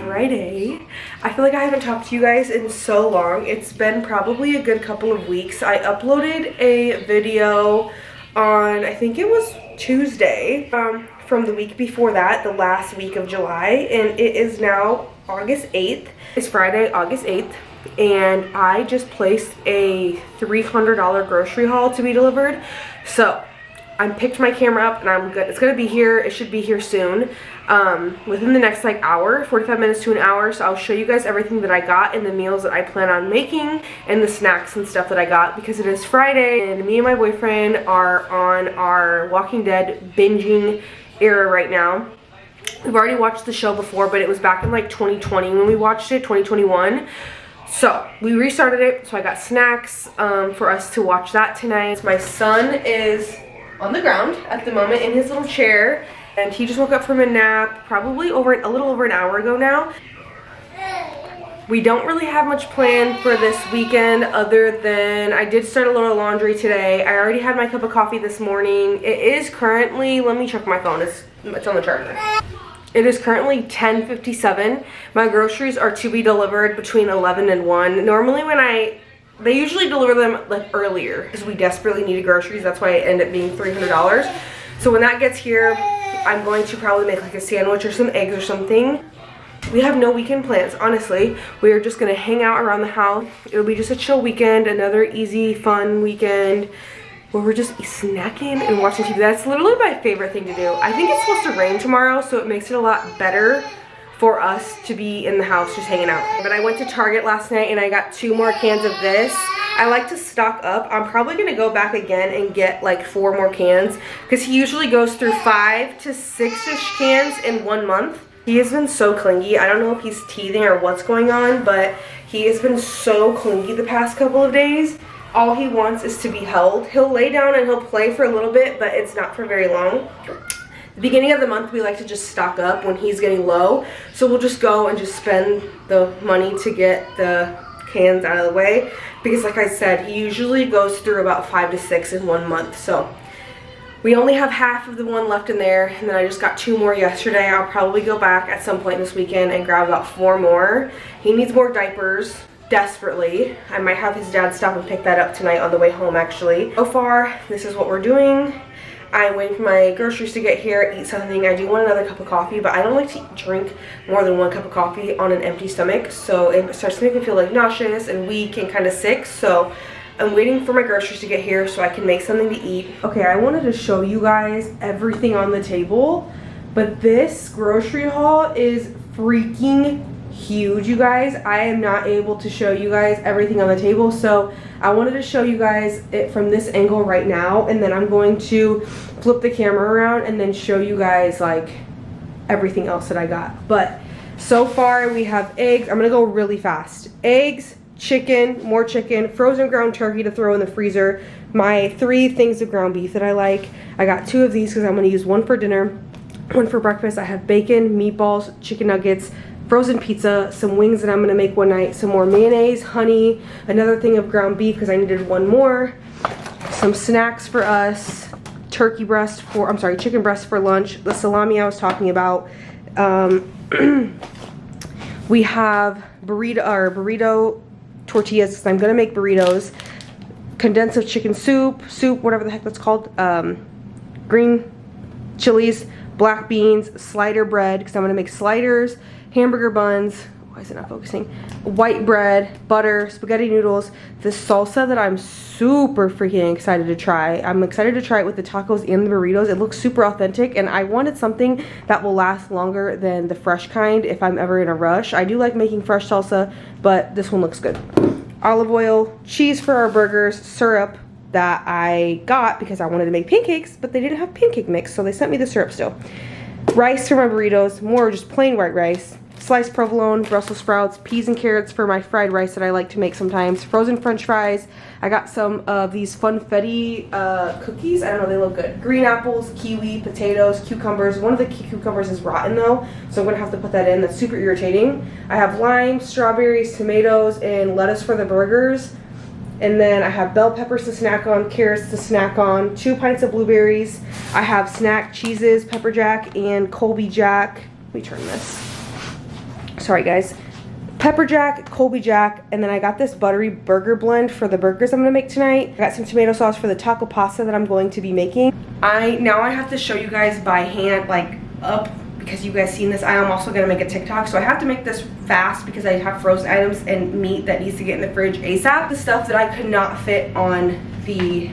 Friday. I feel like I haven't talked to you guys in so long. It's been probably a good couple of weeks. I uploaded a video on, I think it was Tuesday, from the week before that, the last week of July, and it is now August 8th. It's Friday, August 8th, and I just placed a $300 grocery haul to be delivered. So I picked my camera up and I'm good. It's gonna be here. It should be here soon, within the next like hour, 45 minutes to an hour. So I'll show you guys everything that I got and the meals that I plan on making and the snacks and stuff that I got, because it is Friday and me and my boyfriend are on our Walking Dead binging era right now. We've already watched the show before, but it was back in like 2020 when we watched it, 2021. So we restarted it, so I got snacks for us to watch that tonight. My son is on the ground at the moment in his little chair, and he just woke up from a nap probably a little over an hour ago now. We don't really have much planned for this weekend other than I did start a little laundry today. I already had my cup of coffee this morning. It is currently, let me check my phone, it's on the charger. It is currently 10:57. My groceries are to be delivered between 11 and 1. Normally they usually deliver them like earlier because we desperately needed groceries. That's why it ended up being $300. So when that gets here, I'm going to probably make like a sandwich or some eggs or something. We have no weekend plans, honestly. We are just gonna hang out around the house. It'll be just a chill weekend, another easy, fun weekend where we're just snacking and watching TV. That's literally my favorite thing to do. I think it's supposed to rain tomorrow, so it makes it a lot better for us to be in the house just hanging out. But I went to Target last night and I got 2 more cans of this. I like to stock up. I'm probably gonna go back again and get like 4 more cans because he usually goes through 5 to 6-ish cans in 1 month. He has been so clingy. I don't know if he's teething or what's going on, but he has been so clingy the past couple of days. All he wants is to be held. He'll lay down and he'll play for a little bit, but it's not for very long. The beginning of the month, we like to just stock up when he's getting low. So we'll just go and just spend the money to get the cans out of the way. Because like I said, he usually goes through about 5 to 6 in 1 month. So we only have half of the one left in there. And then I just got 2 more yesterday. I'll probably go back at some point this weekend and grab about 4 more. He needs more diapers desperately. I might have his dad stop and pick that up tonight on the way home actually. So far, this is what we're doing. I'm waiting for my groceries to get here, eat something. I do want another cup of coffee, but I don't like to drink more than 1 cup of coffee on an empty stomach. So it starts to make me feel like nauseous and weak and kind of sick. So I'm waiting for my groceries to get here so I can make something to eat. Okay, I wanted to show you guys everything on the table, but this grocery haul is freaking huge, you guys. I am not able to show you guys everything on the table, so I wanted to show you guys it from this angle right now, and then I'm going to flip the camera around and then show you guys like everything else that I got. But so far we have eggs. I'm gonna go really fast. Eggs, chicken, more chicken, frozen ground turkey to throw in the freezer, my 3 things of ground beef that I like. I got 2 of these because I'm gonna use 1 for dinner, 1 for breakfast. I have bacon, meatballs, chicken nuggets, frozen pizza, some wings that I'm gonna make one night, some more mayonnaise, honey, another thing of ground beef because I needed 1 more, some snacks for us, chicken breast for lunch, the salami I was talking about. We have burrito tortillas because I'm gonna make burritos, condensed chicken soup, whatever the heck that's called, green chilies, black beans, slider bread because I'm gonna make sliders, hamburger buns, why is it not focusing, white bread, butter, spaghetti noodles, this salsa that I'm super freaking excited to try. I'm excited to try it with the tacos and the burritos. It looks super authentic, and I wanted something that will last longer than the fresh kind if I'm ever in a rush. I do like making fresh salsa, but this one looks good. Olive oil, cheese for our burgers, syrup that I got because I wanted to make pancakes, but they didn't have pancake mix, so they sent me the syrup still. Rice for my burritos, more just plain white rice. Sliced provolone, Brussels sprouts, peas and carrots for my fried rice that I like to make sometimes. Frozen french fries. I got some of these funfetti cookies. I don't know, they look good. Green apples, kiwi, potatoes, cucumbers. One of the cucumbers is rotten though, so I'm going to have to put that in. That's super irritating. I have lime, strawberries, tomatoes, and lettuce for the burgers. And then I have bell peppers to snack on, carrots to snack on, 2 pints of blueberries. I have snack cheeses, pepper jack, and Colby Jack. Let me turn this. sorry guys, pepper jack, Colby jack, and then I got this buttery burger blend for the burgers I'm gonna make tonight. I got some tomato sauce for the taco pasta that I'm going to be making. Now I have to show you guys by hand, like up, because you guys seen this. I am also gonna make a TikTok, so I have to make this fast because I have frozen items and meat that needs to get in the fridge ASAP. The stuff that I could not fit on the,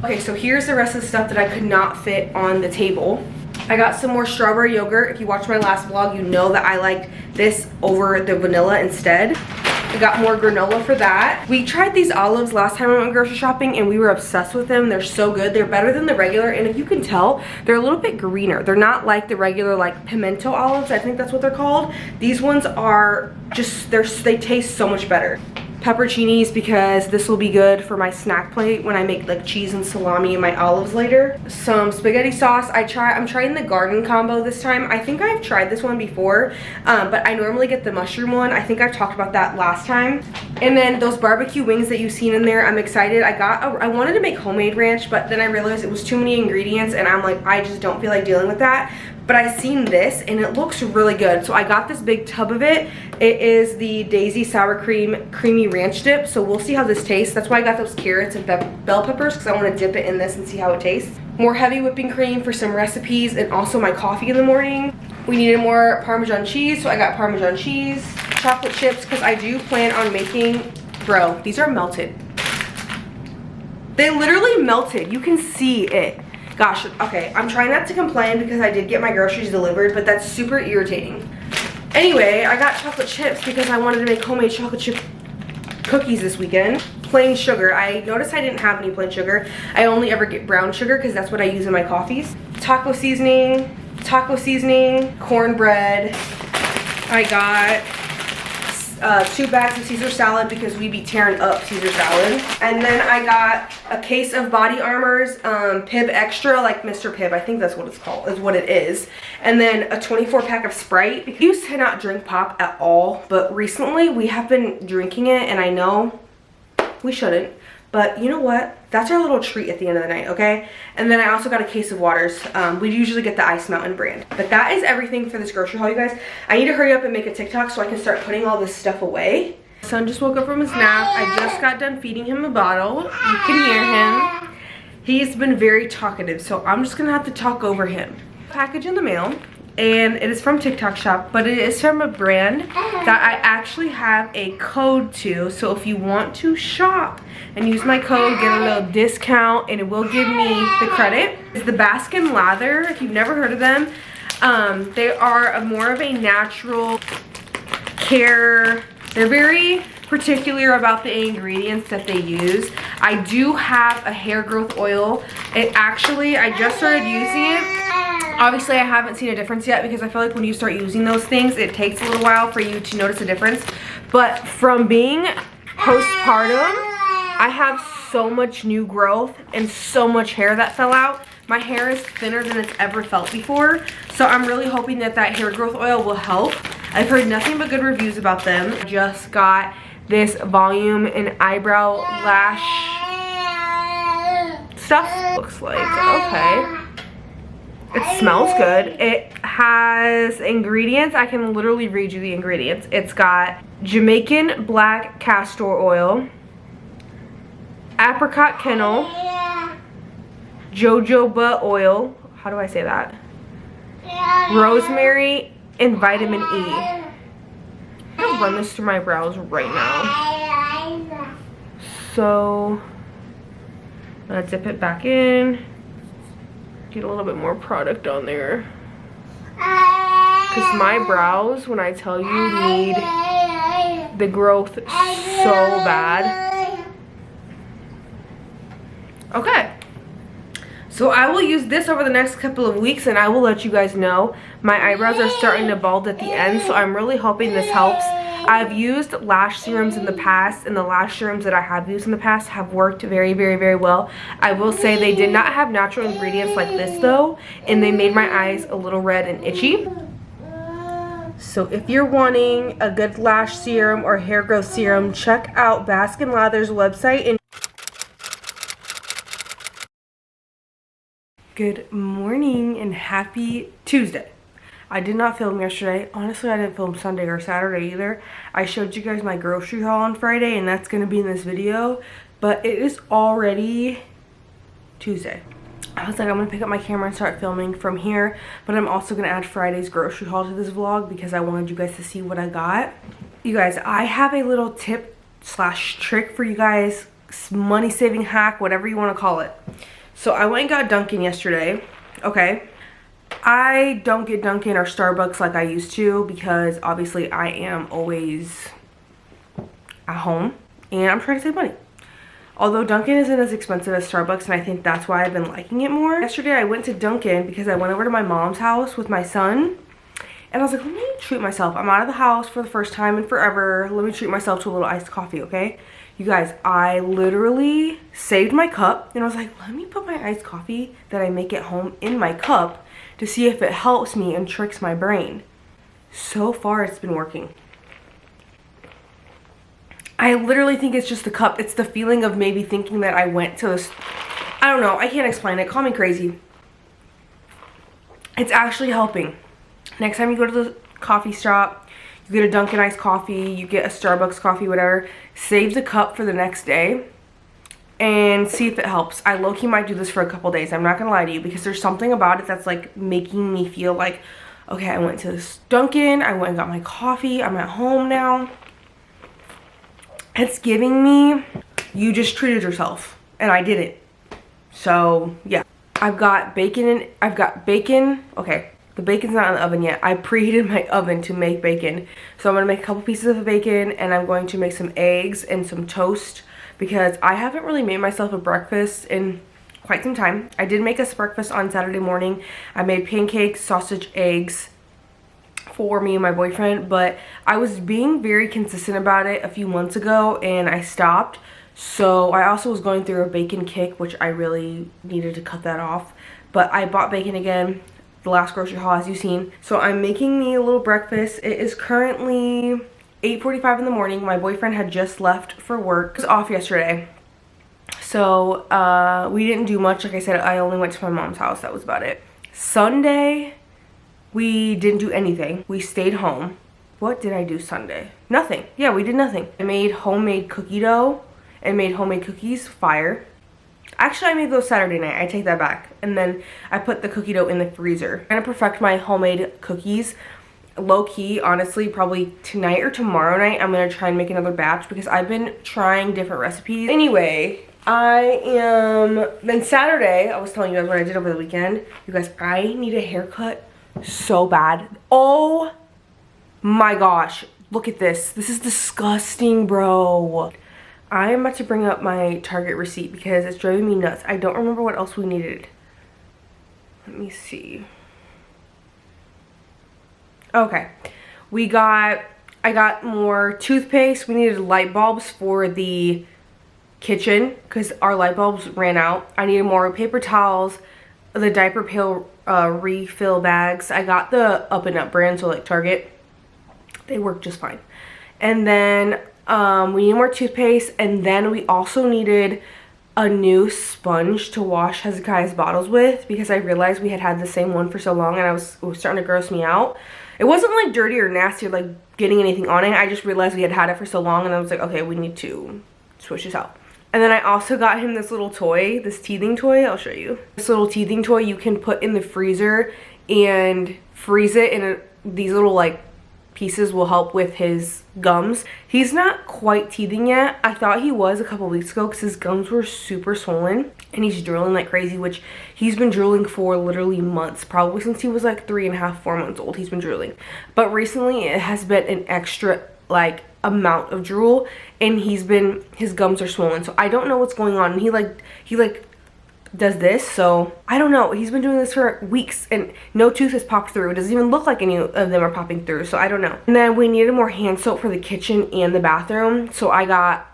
okay, so here's the rest of the stuff that I could not fit on the table. I got some more strawberry yogurt. If you watched my last vlog, you know that I liked this over the vanilla instead. I got more granola for that. We tried these olives last time I went grocery shopping and we were obsessed with them. They're so good. They're better than the regular, and if you can tell, they're a little bit greener. They're not like the regular like pimento olives. I think that's what they're called. These ones are just, they taste so much better. Pepperoncinis, because this will be good for my snack plate when I make like cheese and salami and my olives later. Some spaghetti sauce. I'm trying the garden combo this time. I think I've tried this one before, but I normally get the mushroom one. I think I've talked about that last time. And then those barbecue wings that you've seen in there, I'm excited. I wanted to make homemade ranch, but then I realized it was too many ingredients and I'm like, I just don't feel like dealing with that. But I seen this and it looks really good, so I got this big tub of it. It is the Daisy Sour Cream Creamy Ranch Dip, so we'll see how this tastes. That's why I got those carrots and bell peppers, because I want to dip it in this and see how it tastes. More heavy whipping cream for some recipes and also my coffee in the morning. We needed more Parmesan cheese, so I got Parmesan cheese. Chocolate chips, because I do plan on making, bro, these are melted. They literally melted. You can see it. Gosh, okay, I'm trying not to complain because I did get my groceries delivered, but that's super irritating. Anyway, I got chocolate chips because I wanted to make homemade chocolate chip cookies this weekend. Plain sugar. I noticed I didn't have any plain sugar. I only ever get brown sugar because that's what I use in my coffees. Taco seasoning, cornbread. I got 2 bags of Caesar salad because we be tearing up Caesar salad. And then I got a case of Body Armor's Pibb Extra, like Mr. Pibb, I think that's what it's called, is what it is. And then a 24 pack of Sprite. I used to not drink pop at all, but recently we have been drinking it, and I know we shouldn't, but you know what? That's our little treat at the end of the night, okay? And then I also got a case of waters. We usually get the Ice Mountain brand. But that is everything for this grocery haul, you guys. I need to hurry up and make a TikTok so I can start putting all this stuff away. My son just woke up from his nap. I just got done feeding him a bottle. You can hear him. He's been very talkative, so I'm just gonna have to talk over him. Package in the mail, and it is from TikTok Shop, but it is from a brand that I actually have a code to, so if you want to shop and use my code, get a little discount, and it will give me the credit. It's the Baskin Lather. If you've never heard of them, they are more of a natural care. They're very particular about the ingredients that they use. I do have a hair growth oil. I just started using it. Obviously, I haven't seen a difference yet because I feel like when you start using those things, it takes a little while for you to notice a difference. But from being postpartum, I have so much new growth and so much hair that fell out. My hair is thinner than it's ever felt before. So I'm really hoping that that hair growth oil will help. I've heard nothing but good reviews about them. I just got this volume and eyebrow lash stuff. Looks like, okay. It smells good. It has ingredients. I can literally read you the ingredients. It's got Jamaican black castor oil, apricot kennel, jojoba oil, how do I say that? Rosemary, and vitamin E. I'm gonna run this through my brows right now. So, I'm gonna dip it back in. Get a little bit more product on there. Because my brows, when I tell you, need the growth so bad. Okay. So I will use this over the next couple of weeks and I will let you guys know. My eyebrows are starting to bald at the end, so I'm really hoping this helps. I've used lash serums in the past, and the lash serums that I have used in the past have worked very, very, very well. I will say they did not have natural ingredients like this though, and they made my eyes a little red and itchy. So if you're wanting a good lash serum or hair growth serum, check out Baskin Lather's website. And good morning and happy Tuesday. I did not film yesterday. Honestly, I didn't film Sunday or Saturday either. I showed you guys my grocery haul on Friday, and that's gonna be in this video. But it is already Tuesday. I was like, I'm gonna pick up my camera and start filming from here, but I'm also gonna add Friday's grocery haul to this vlog because I wanted you guys to see what I got. You guys, I have a little tip slash trick for you guys, money saving hack, whatever you want to call it. So I went and got Dunkin' yesterday. Okay, I don't get Dunkin' or Starbucks like I used to because obviously I am always at home and I'm trying to save money. Although Dunkin' isn't as expensive as Starbucks, and I think that's why I've been liking it more. Yesterday I went to Dunkin' because I went over to my mom's house with my son, and I was like, let me treat myself. I'm out of the house for the first time in forever. Let me treat myself to a little iced coffee, okay? You guys, I literally saved my cup, and I was like, let me put my iced coffee that I make at home in my cup to see if it helps me and tricks my brain. So far, it's been working. I literally think it's just the cup. It's the feeling of maybe thinking that I went to this. I don't know. I can't explain it. Call me crazy. It's actually helping. Next time you go to the coffee shop, you get a Dunkin' iced coffee, you get a Starbucks coffee, whatever, save the cup for the next day and see if it helps. I low-key might do this for a couple days. I'm not going to lie to you because there's something about it that's like making me feel like, okay, I went to this Dunkin', I went and got my coffee, I'm at home now. It's giving me, you just treated yourself, and I didn't. So yeah, I've got bacon. Okay, the bacon's not in the oven yet. I preheated my oven to make bacon, so I'm gonna make a couple pieces of bacon, and I'm going to make some eggs and some toast because I haven't really made myself a breakfast in quite some time. I did make us breakfast on Saturday morning. I made pancakes, sausage, eggs for me and my boyfriend, but I was being very consistent about it a few months ago and I stopped. So I also was going through a bacon kick, which I really needed to cut that off, but I bought bacon again, the last grocery haul as you've seen. So I'm making me a little breakfast. It is currently 8:45 in the morning. My boyfriend had just left for work. He was off yesterday, so we didn't do much. Like I said, I only went to my mom's house. That was about it. Sunday we didn't do anything. We stayed home. What did I do Sunday? Nothing. Yeah, we did nothing. I made homemade cookie dough and made homemade cookies. Fire. Actually, I made those Saturday night. I take that back. And then I put the cookie dough in the freezer. I'm gonna perfect my homemade cookies. Low key, honestly, probably tonight or tomorrow night, I'm gonna try and make another batch because I've been trying different recipes. Anyway, then Saturday, I was telling you guys what I did over the weekend. You guys, I need a haircut so bad. Oh my gosh, look at this. This is disgusting, bro. I am about to bring up my Target receipt because it's driving me nuts. I don't remember what else we needed. Let me see. Okay, I got more toothpaste. We needed light bulbs for the kitchen because our light bulbs ran out. I needed more paper towels, the diaper pail refill bags. I got the Up and Up brand, so like Target. They work just fine. And then we need more toothpaste, and then we also needed a new sponge to wash Hezekiah's bottles with because I realized we had the same one for so long and it was starting to gross me out. It wasn't like dirty or nasty or like getting anything on it. I just realized we had it for so long and I was like, okay, we need to switch this out. And then I also got him this little toy, this teething toy. I'll show you. This little teething toy you can put in the freezer and freeze it, and these little like pieces will help with his gums. He's not quite teething yet. I thought he was a couple weeks ago because his gums were super swollen and he's drooling like crazy, which he's been drooling for literally months, probably since he was like 3.5, 4 months old. He's been drooling, but recently it has been an extra like amount of drool and his gums are swollen, so I don't know what's going on. And he like does this, so I don't know. He's been doing this for weeks and no tooth has popped through. It doesn't even look like any of them are popping through, so I don't know. And then we needed more hand soap for the kitchen and the bathroom, so I got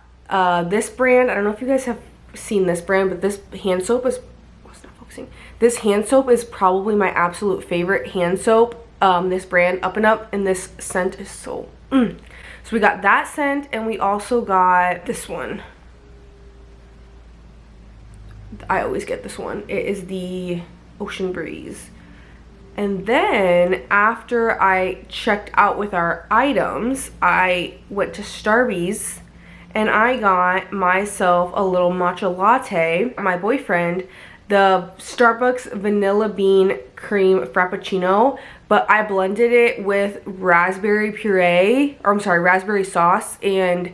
this brand. I don't know if you guys have seen this brand, but this hand soap is, what's not focusing? This hand soap is probably my absolute favorite hand soap. This brand, Up and Up, and this scent is so So we got that scent, and we also got this one. I always get this one. It is the Ocean Breeze. And then after I checked out with our items, I went to Starbucks and I got myself a little matcha latte. My boyfriend, the Starbucks vanilla bean cream frappuccino, but I blended it with raspberry puree, or I'm sorry, raspberry sauce and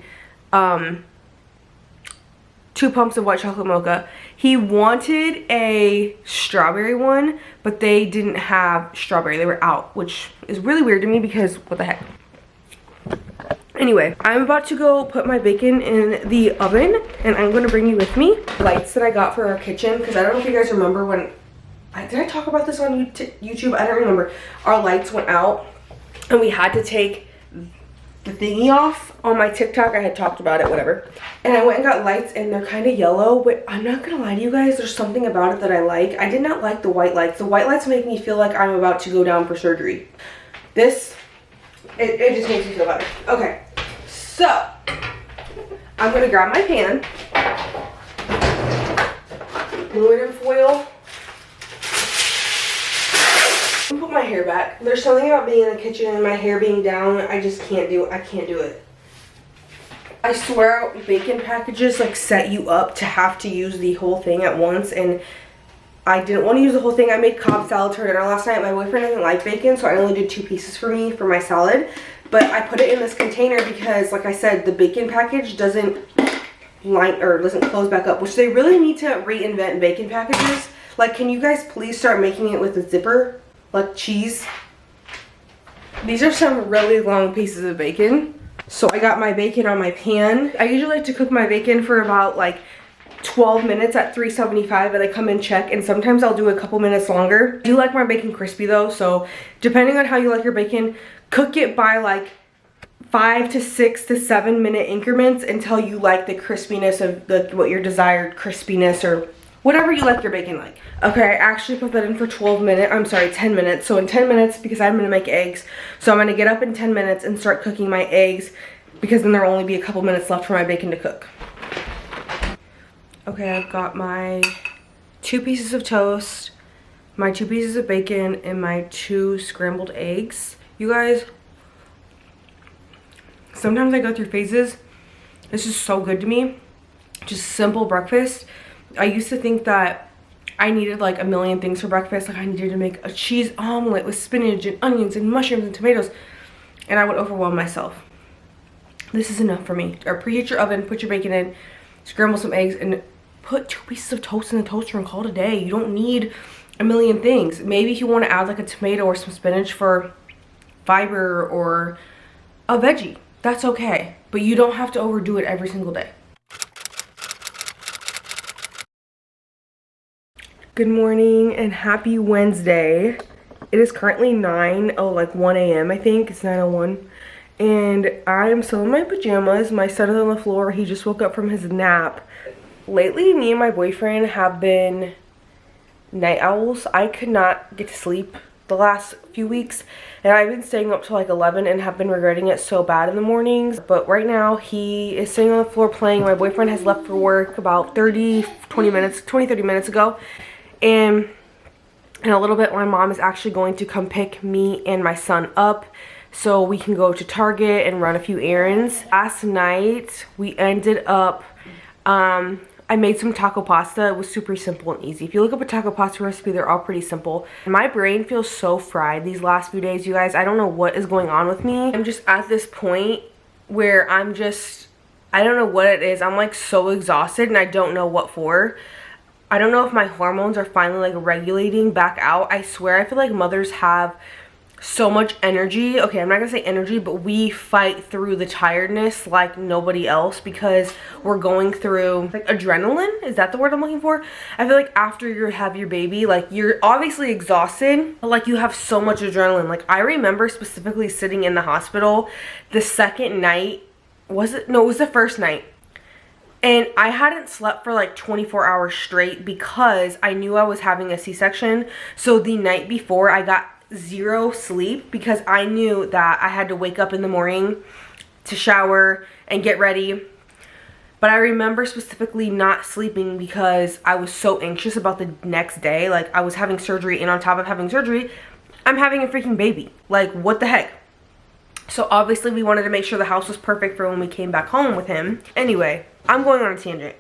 2 pumps of white chocolate mocha. He wanted a strawberry one, but they didn't have strawberry. They were out, which is really weird to me because what the heck. Anyway, I'm about to go put my bacon in the oven, and I'm going to bring you with me. Lights that I got for our kitchen, because I don't know if you guys remember when, did I talk about this on YouTube? I don't remember. Our lights went out, and we had to take the thingy off. On my TikTok, I had talked about it, whatever. And I went and got lights, and they're kind of yellow, but I'm not going to lie to you guys, there's something about it that I like. I did not like the white lights. The white lights make me feel like I'm about to go down for surgery. This, it just makes me feel better. Okay. So, I'm going to grab my pan, aluminum foil, and put my hair back. There's something about being in the kitchen and my hair being down, I just can't do it. I can't do it. I swear bacon packages like set you up to have to use the whole thing at once, and I didn't want to use the whole thing. I made Cobb salad for dinner last night. My boyfriend doesn't like bacon, so I only did 2 pieces for me for my salad. But I put it in this container because, like I said, the bacon package doesn't close back up, which they really need to reinvent bacon packages. Like, can you guys please start making it with a zipper, like cheese? These are some really long pieces of bacon. So I got my bacon on my pan. I usually like to cook my bacon for about like 12 minutes at 375, and I come and check, and sometimes I'll do a couple minutes longer. I do like my bacon crispy though, so depending on how you like your bacon, cook it by like 5 to 6 to 7 minute increments until you like the crispiness of what your desired crispiness or whatever you like your bacon like. Okay, I actually put that in for 10 minutes. So in 10 minutes, because I'm gonna make eggs, so I'm gonna get up in 10 minutes and start cooking my eggs, because then there'll only be a couple minutes left for my bacon to cook. Okay, I've got my 2 pieces of toast, my 2 pieces of bacon, and my 2 scrambled eggs. You guys, sometimes I go through phases. This is so good to me. Just simple breakfast. I used to think that I needed like a million things for breakfast. Like I needed to make a cheese omelet with spinach and onions and mushrooms and tomatoes, and I would overwhelm myself. This is enough for me. Or preheat your oven, put your bacon in, scramble some eggs, and put 2 pieces of toast in the toaster and call it a day. You don't need a million things. Maybe if you want to add like a tomato or some spinach for fiber or a veggie, that's okay. But you don't have to overdo it every single day. Good morning and happy Wednesday. It is currently 1 a.m. I think. It's 9:01. And I am still in my pajamas. My son is on the floor. He just woke up from his nap. Lately, me and my boyfriend have been night owls. I could not get to sleep the last few weeks, and I've been staying up till like 11 and have been regretting it so bad in the mornings. But right now he is sitting on the floor playing. My boyfriend has left for work about 30 30 minutes ago, and in a little bit my mom is actually going to come pick me and my son up so we can go to Target and run a few errands. Last night we ended up I made some taco pasta. It was super simple and easy. If you look up a taco pasta recipe, they're all pretty simple. My brain feels so fried these last few days, you guys. I don't know what is going on with me. I'm just at this point where I don't know what it is. I'm like so exhausted and I don't know what for. I don't know if my hormones are finally like regulating back out. I swear I feel like mothers have so much energy. Okay, I'm not gonna say energy, but we fight through the tiredness like nobody else because we're going through like adrenaline. Is that the word I'm looking for? I feel like after you have your baby, like you're obviously exhausted, but like you have so much adrenaline. Like I remember specifically sitting in the hospital the second night. Was it? No, it was the first night. And I hadn't slept for like 24 hours straight because I knew I was having a C-section. So the night before I got 0 sleep because I knew that I had to wake up in the morning to shower and get ready. But I remember specifically not sleeping because I was so anxious about the next day. Like I was having surgery, and on top of having surgery, I'm having a freaking baby. Like, what the heck? So obviously we wanted to make sure the house was perfect for when we came back home with him. Anyway, I'm going on a tangent.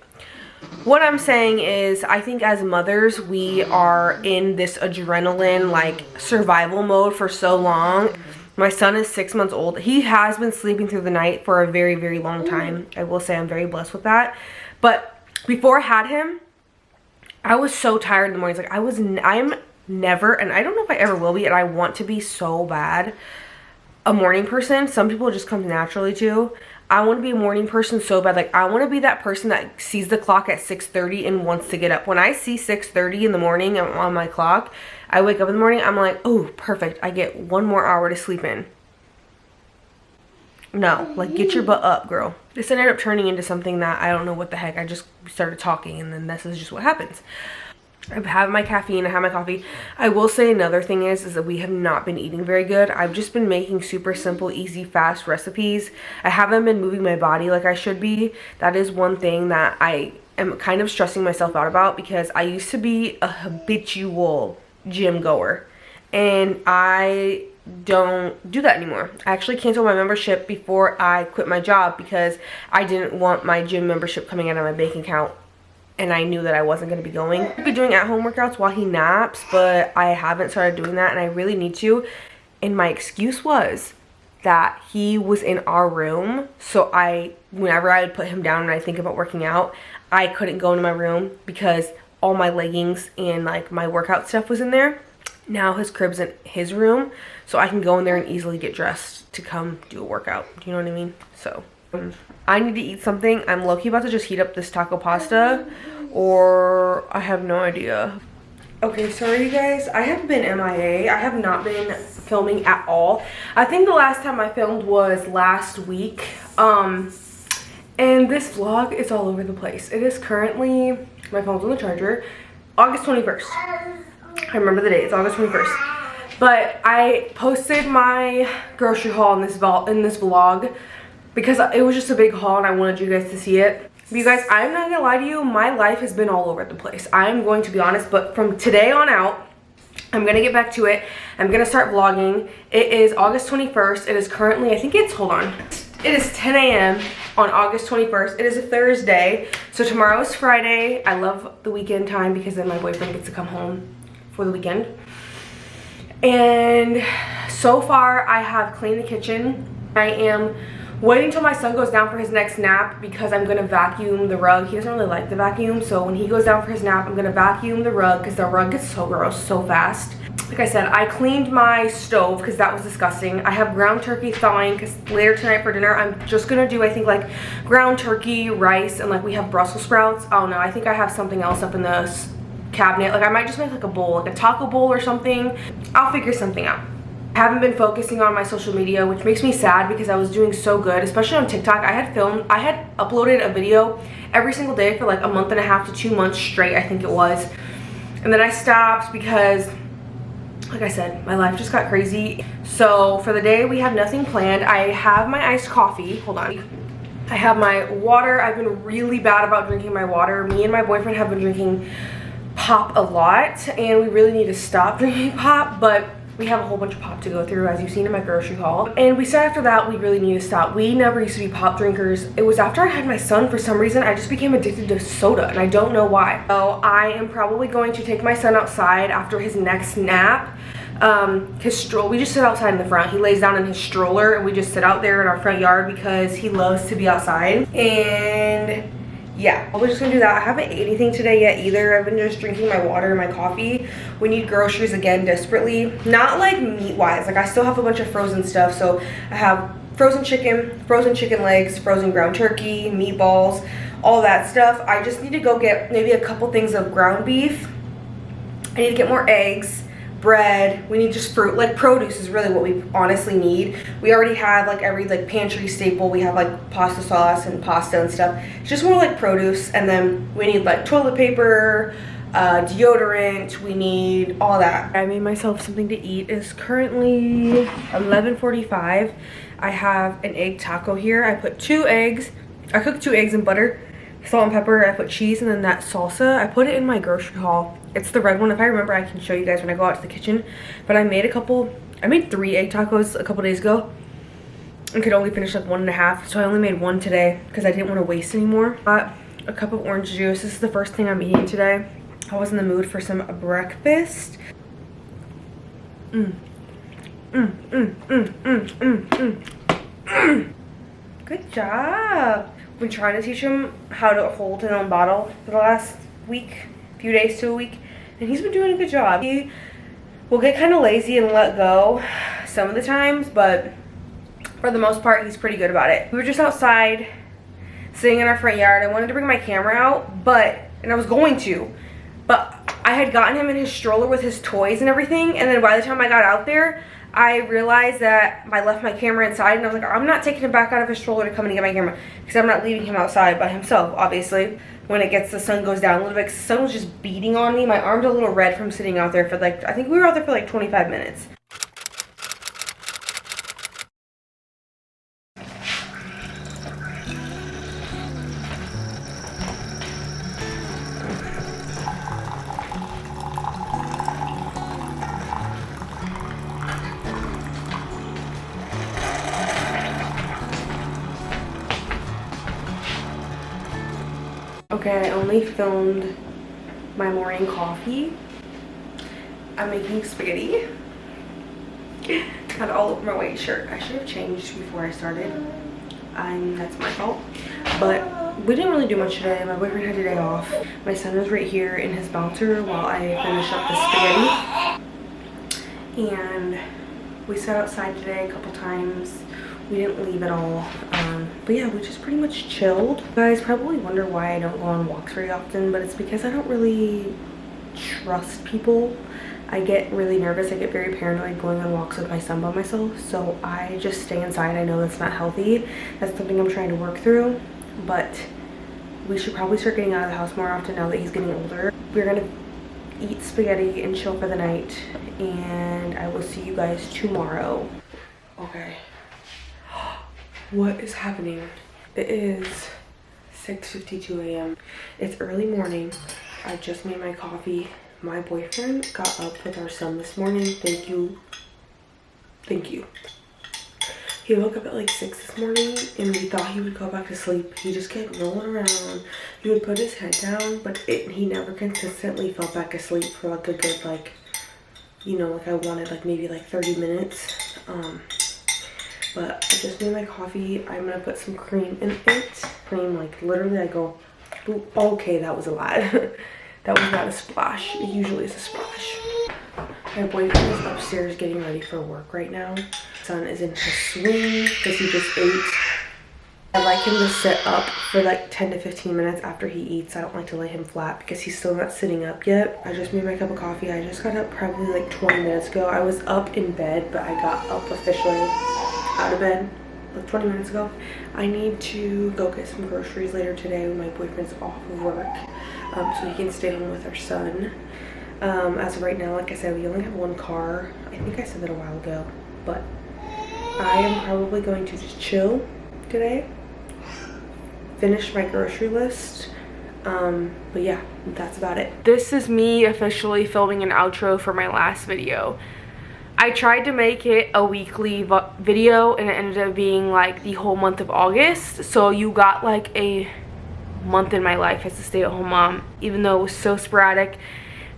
What I'm saying is, I think as mothers, we are in this adrenaline, like, survival mode for so long. My son is 6 months old. He has been sleeping through the night for a very, very long time. I will say I'm very blessed with that. But before I had him, I was so tired in the mornings. Like, I'm never, and I don't know if I ever will be, and I want to be so bad, a morning person. Some people just come naturally to. I want to be a morning person so bad. Like, I want to be that person that sees the clock at 6:30 and wants to get up. When I see 6:30 in the morning on my clock, I wake up in the morning, I'm like, oh, perfect. I get 1 more hour to sleep in. No, like, get your butt up, girl. This ended up turning into something that I don't know what the heck. I just started talking, and then this is just what happens. I've had my caffeine, I have my coffee. I will say another thing is that we have not been eating very good. I've just been making super simple, easy, fast recipes. I haven't been moving my body like I should be. That is one thing that I am kind of stressing myself out about, because I used to be a habitual gym goer, and I don't do that anymore. I actually canceled my membership before I quit my job because I didn't want my gym membership coming out of my bank account. And I knew that I wasn't going to be going. I'd be doing at-home workouts while he naps, but I haven't started doing that, and I really need to. And my excuse was that he was in our room, so whenever I would put him down and I think about working out, I couldn't go into my room because all my leggings and like my workout stuff was in there. Now his crib's in his room, so I can go in there and easily get dressed to come do a workout. Do you know what I mean? So I need to eat something. I'm low-key about to just heat up this taco pasta, or I have no idea. Okay, sorry you guys. I have been MIA. I have not been filming at all. I think the last time I filmed was last week. And this vlog is all over the place. It is currently, my phone's on the charger, August 21st. I remember the date. It's August 21st. But I posted my grocery haul in this vlog because it was just a big haul and I wanted you guys to see it. But you guys, I'm not gonna lie to you, my life has been all over the place. I'm going to be honest, but from today on out, I'm gonna get back to it. I'm gonna start vlogging. It is August 21st. It is currently, I think it's, hold on. It is 10 a.m. on August 21st. It is a Thursday. So tomorrow is Friday. I love the weekend time because then my boyfriend gets to come home for the weekend. And so far I have cleaned the kitchen. I am waiting till my son goes down for his next nap because I'm gonna vacuum the rug. He doesn't really like the vacuum, so when he goes down for his nap, I'm gonna vacuum the rug because the rug gets so gross so fast. Like I said, I cleaned my stove because that was disgusting. I have ground turkey thawing because later tonight for dinner, I'm just gonna do, I think, like ground turkey, rice, and like we have Brussels sprouts. Oh no, I think I have something else up in the cabinet. Like I might just make like a bowl, like a taco bowl or something. I'll figure something out. I haven't been focusing on my social media, which makes me sad because I was doing so good, especially on TikTok. I had uploaded a video every single day for like a month and a half to 2 months straight, I think it was. And then I stopped because, like I said, my life just got crazy. So for the day, we have nothing planned. I have my iced coffee. Hold on. I have my water. I've been really bad about drinking my water. Me and my boyfriend have been drinking pop a lot, and we really need to stop drinking pop, but we have a whole bunch of pop to go through, as you've seen in my grocery haul. And we said after that, we really need to stop. We never used to be pop drinkers. It was after I had my son, for some reason, I just became addicted to soda, and I don't know why. So I am probably going to take my son outside after his next nap. We just sit outside in the front. He lays down in his stroller, and we just sit out there in our front yard because he loves to be outside. And yeah, we're just gonna do that. I haven't ate anything today yet either. I've been just drinking my water and my coffee. We need groceries again desperately. Not like meat wise, like I still have a bunch of frozen stuff. So I have frozen chicken legs, frozen ground turkey, meatballs, all that stuff. I just need to go get maybe a couple things of ground beef. I need to get more eggs, bread. We need just fruit, like produce is really what we honestly need. We already have like every like pantry staple. We have like pasta sauce and pasta and stuff. It's just more like produce. And then we need like toilet paper, deodorant. We need all that. I made myself something to eat. It's currently 11:45. I have an egg taco here. I put 2 eggs. I cooked 2 eggs in butter. salt and pepper. I put cheese, and then that salsa, I put it in my grocery haul. It's the red one. If I remember, I can show you guys when I go out to the kitchen. But I made 3 egg tacos a couple days ago and could only finish like 1.5. So I only made 1 today because I didn't want to waste anymore. Got a cup of orange juice. This is the first thing I'm eating today. I was in the mood for some breakfast. Good job. I've been trying to teach him how to hold his own bottle for the last few days to a week, and he's been doing a good job. He will get kind of lazy and let go some of the times, but for the most part, he's pretty good about it. We were just outside, sitting in our front yard. I wanted to bring my camera out, and I was going to, but I had gotten him in his stroller with his toys and everything, and then by the time I got out there, I realized that I left my camera inside, and I was like, I'm not taking him back out of his stroller to come and get my camera, because I'm not leaving him outside by himself, obviously. When the sun goes down a little bit, 'cause the sun was just beating on me. My arm's a little red from sitting out there for like, I think we were out there for like 25 minutes. Okay, I only filmed my morning coffee. I'm making spaghetti. Got all over my white shirt. I should have changed before I started. That's my fault. But we didn't really do much today. My boyfriend had a day off. My son was right here in his bouncer while I finished up the spaghetti. And we sat outside today a couple times. We didn't leave at all. But yeah, we just pretty much chilled. You guys probably wonder why I don't go on walks very often, but it's because I don't really trust people. I get really nervous. I get very paranoid going on walks with my son by myself, so I just stay inside. I know that's not healthy. That's something I'm trying to work through, but we should probably start getting out of the house more often now that he's getting older. We're gonna eat spaghetti and chill for the night, and I will see you guys tomorrow. Okay. What is happening? It is 6:52 a.m. It's early morning. I just made my coffee. My boyfriend got up with our son this morning. Thank you. He woke up at like 6 this morning, and we thought he would go back to sleep. He just kept rolling around. He would put his head down, but he never consistently fell back asleep for like a good, like, you know, like I wanted like maybe like 30 minutes. But I just made my coffee. I'm gonna put some cream in it. Cream, like literally I go, boop. Okay, that was a lot. That was not a splash. It usually is a splash. My boyfriend is upstairs getting ready for work right now. Son is in his swing because he just ate. I like him to sit up for like 10 to 15 minutes after he eats. I don't like to lay him flat because he's still not sitting up yet. I just made my cup of coffee. I just got up probably like 20 minutes ago. I was up in bed, but I got up officially out of bed like 20 minutes ago. I need to go get some groceries later today when my boyfriend's off of work, so he can stay home with our son. As of right now, like I said, we only have 1 car. I think I said that a while ago, but I am probably going to just chill today, finish my grocery list. But yeah, that's about it. This is me officially filming an outro for my last video. I tried to make it a weekly video, and it ended up being like the whole month of August. So you got like a month in my life as a stay-at-home mom, even though it was so sporadic,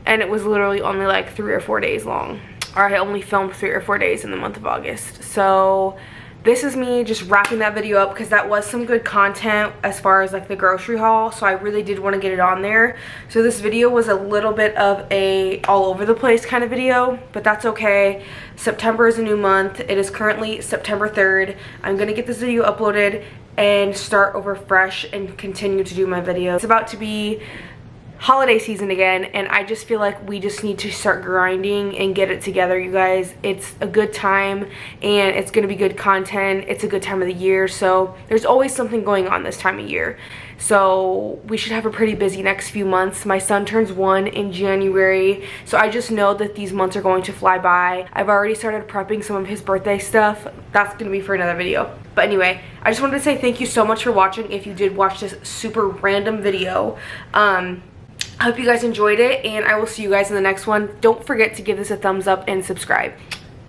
and it was literally only like 3 or 4 days long. Or I only filmed 3 or 4 days in the month of August. So this is me just wrapping that video up because that was some good content as far as like the grocery haul, so I really did want to get it on there. So this video was a little bit of a all over the place kind of video, but that's okay. September is a new month. It is currently September 3rd. I'm gonna get this video uploaded and start over fresh and continue to do my videos. It's about to be holiday season again, and I just feel like we just need to start grinding and get it together, you guys. It's a good time and it's gonna be good content. It's a good time of the year, so there's always something going on this time of year. So we should have a pretty busy next few months. My son turns 1 in January, so I just know that these months are going to fly by. I've already started prepping some of his birthday stuff. That's gonna be for another video. But anyway, I just wanted to say thank you so much for watching if you did watch this super random video. I hope you guys enjoyed it, and I will see you guys in the next one. Don't forget to give this a thumbs up and subscribe.